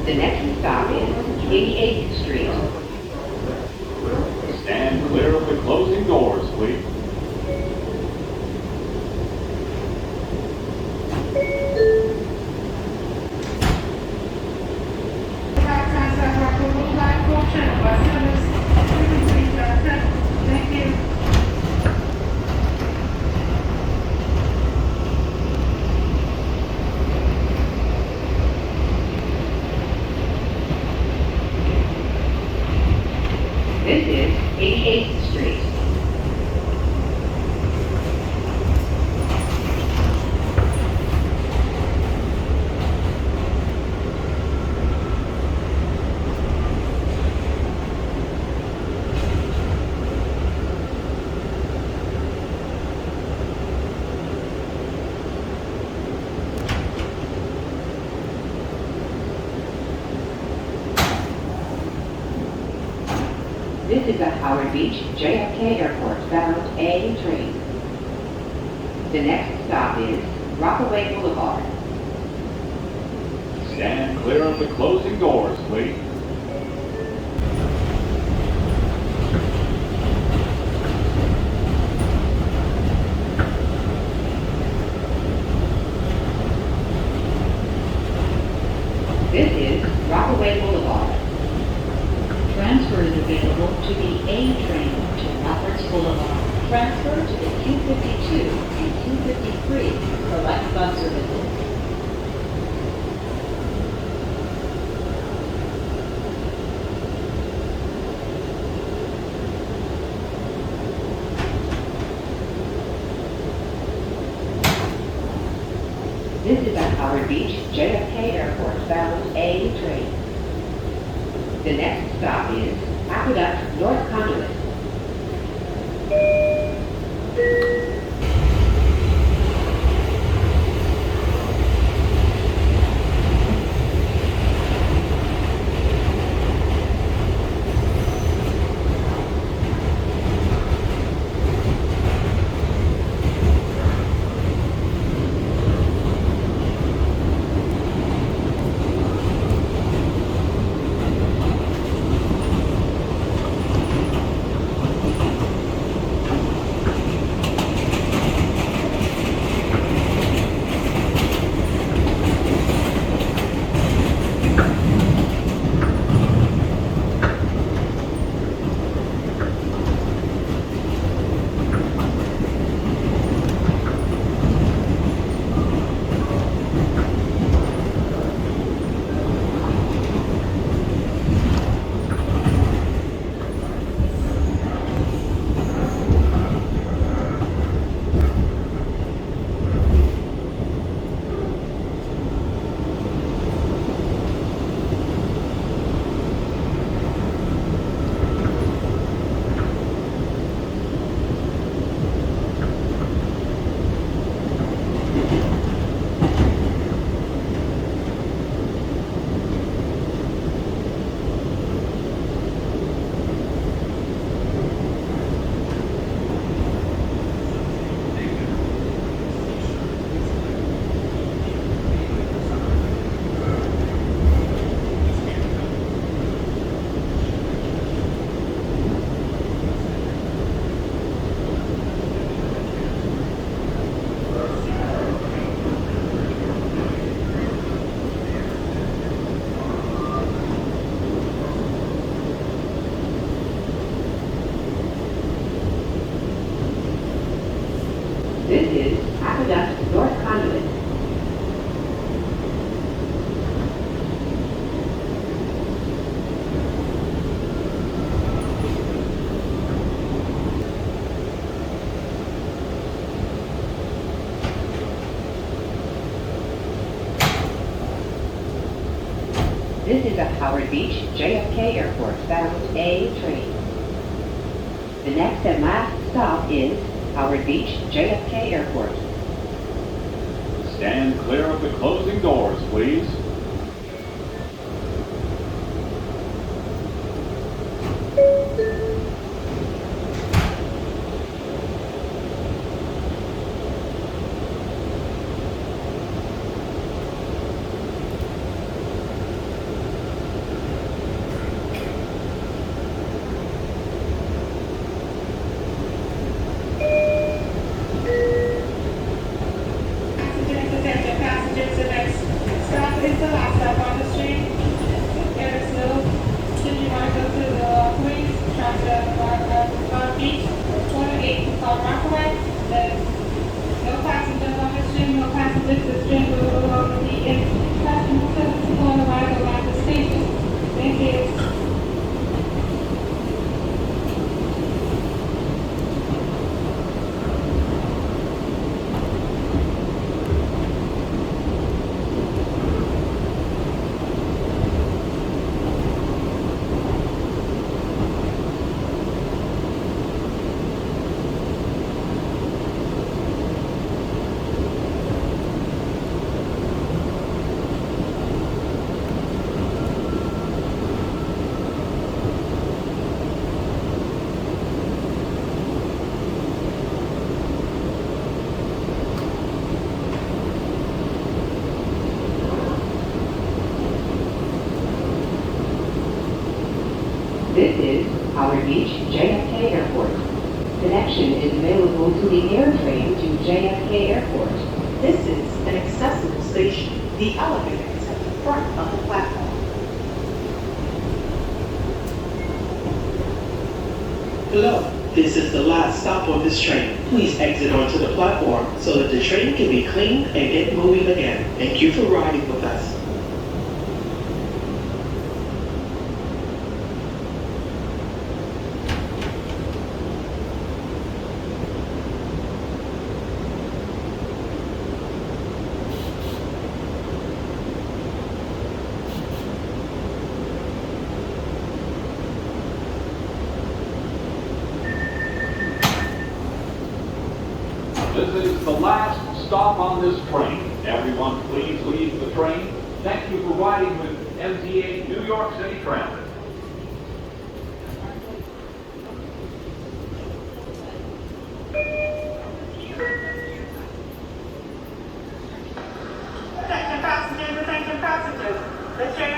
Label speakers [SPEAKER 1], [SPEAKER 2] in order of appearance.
[SPEAKER 1] The next stop is 88th Street.
[SPEAKER 2] Stand clear of the closing doors, please.
[SPEAKER 3] Thank you.
[SPEAKER 1] This is 88th Street. This is a Howard Beach-JFK Airport bound A train. The next stop is Rockaway Boulevard.
[SPEAKER 2] Stand clear of the closing doors, please.
[SPEAKER 1] This is Rockaway Boulevard.
[SPEAKER 4] Transfer is available to the A train to Lefferts Blvd. Transfer to the Q52 and Q53 select bus services.
[SPEAKER 1] This is a Howard Beach-JFK Airport bound A train. The next stop is Aqueduct North Conduit. This is Aqueduct North Conduit. This is a Howard Beach-JFK Airport bound A train. The next and last stop is Howard Beach-JFK Airport.
[SPEAKER 2] Stand clear of the closing doors, please.
[SPEAKER 3] on Rockaway. No passengers on this train, no passengers. This train will no longer be in passenger service upon arrival at the station. Thank you.
[SPEAKER 1] This is Howard Beach-JFK Airport. Connection is available to the air train to JFK Airport.
[SPEAKER 5] This is an accessible station. The elevator is at the front of the platform. Hello, this is the last stop on this train. Please exit onto the platform so that the train can be cleaned and get moving again. Thank you for riding with us.
[SPEAKER 2] This is the last stop on this train. Everyone please leave the train. Thank you for riding with MTA New York City Transit.
[SPEAKER 3] Attention passengers, the train